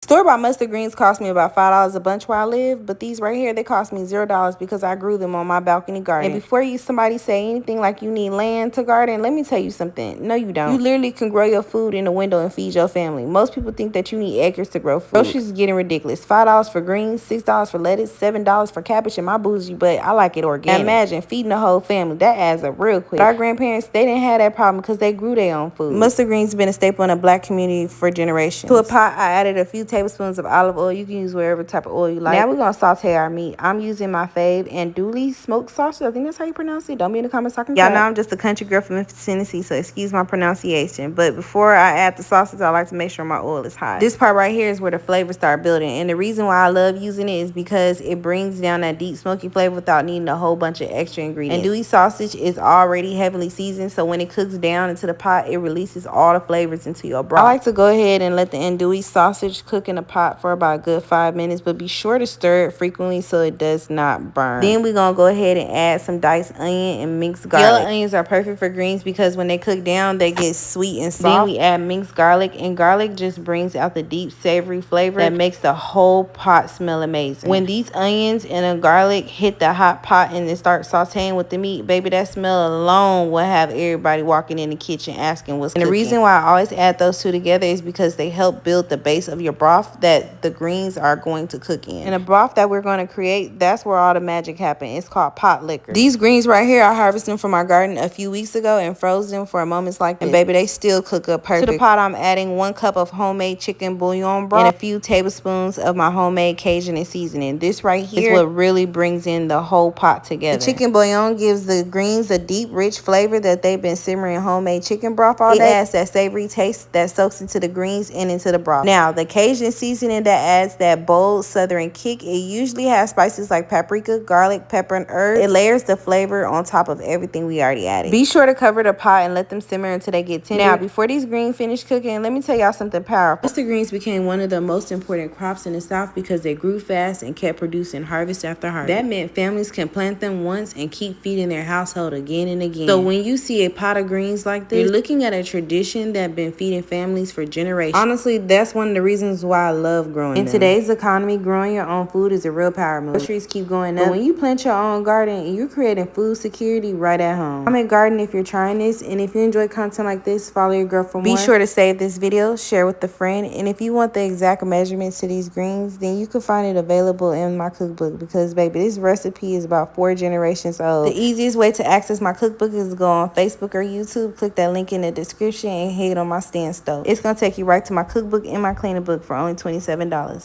Store-bought mustard greens cost me about $5 a bunch where I live, but these right here, they cost me $0 because I grew them on my balcony garden. And before somebody say anything like you need land to garden, let me tell you something. No, you don't. You literally can grow your food in a window and feed your family. Most people think that you need acres to grow food. Groceries is getting ridiculous. $5 for greens, $6 for lettuce, $7 for cabbage in my bougie, but I like it organic. Now imagine feeding the whole family. That adds up real quick. But our grandparents, they didn't have that problem because they grew their own food. Mustard greens have been a staple in the black community for generations. To a pot, I added a few tablespoons of olive oil. You can use whatever type of oil you like. Now we're gonna saute our meat. I'm using my fave andouille smoked sausage. I think that's how you pronounce it. Don't be in the comments talking crap. Y'all know I'm just a country girl from Memphis, Tennessee, so excuse my pronunciation. But before I add the sausage, I like to make sure my oil is hot. This part right here is where the flavors start building, and the reason why I love using it is because it brings down that deep smoky flavor without needing a whole bunch of extra ingredients. Andouille sausage is already heavily seasoned, so when it cooks down into the pot, it releases all the flavors into your broth. I like to go ahead and let the andouille sausage cook in the pot for about a good 5 minutes, but be sure to stir it frequently so it does not burn. Then we're gonna go ahead and add some diced onion and minced garlic. Yellow onions are perfect for greens because when they cook down, they get sweet and soft. Then we add minced garlic, and garlic just brings out the deep savory flavor that makes the whole pot smell amazing. When these onions and the garlic hit the hot pot and it starts sauteing with the meat, baby, that smell alone will have everybody walking in the kitchen asking what's cooking. And the reason why I always add those two together is because they help build the base of your broth that the greens are going to cook in. And the broth that we're going to create, that's where all the magic happens. It's called pot liquor. These greens right here, I harvested them from our garden a few weeks ago and froze them for moments like this. And baby, they still cook up perfect. To the pot, I'm adding 1 cup of homemade chicken bouillon broth and a few tablespoons of my homemade Cajun and seasoning. This right here is what really brings in the whole pot together. The chicken bouillon gives the greens a deep, rich flavor that they've been simmering homemade chicken broth all day. It adds that savory taste that soaks into the greens and into the broth. Now, the Cajun seasoning that adds that bold southern kick, it usually has spices like paprika, garlic, pepper, and herbs. It layers the flavor on top of everything we already added. Be sure to cover the pot and let them simmer until they get tender. Now, before these greens finish cooking, let me tell y'all something powerful. Mustard greens became one of the most important crops in the South because they grew fast and kept producing harvest after harvest. That meant families can plant them once and keep feeding their household again and again. So when you see a pot of greens like this, you're looking at a tradition that's been feeding families for generations. Honestly, that's one of the reasons why I love growing them. In today's economy, growing your own food is a real power move. Groceries keep going up, but when you plant your own garden, you're creating food security right at home. Comment garden if you're trying this, and if you enjoy content like this, follow your girl for more. Be sure to save this video, share with a friend, and if you want the exact measurements to these greens, then you can find it available in my cookbook because baby, this recipe is about 4 generations old. The easiest way to access my cookbook is to go on Facebook or YouTube, click that link in the description, and hit on my stand stove. It's gonna take you right to my cookbook and my cleaning book for only $27.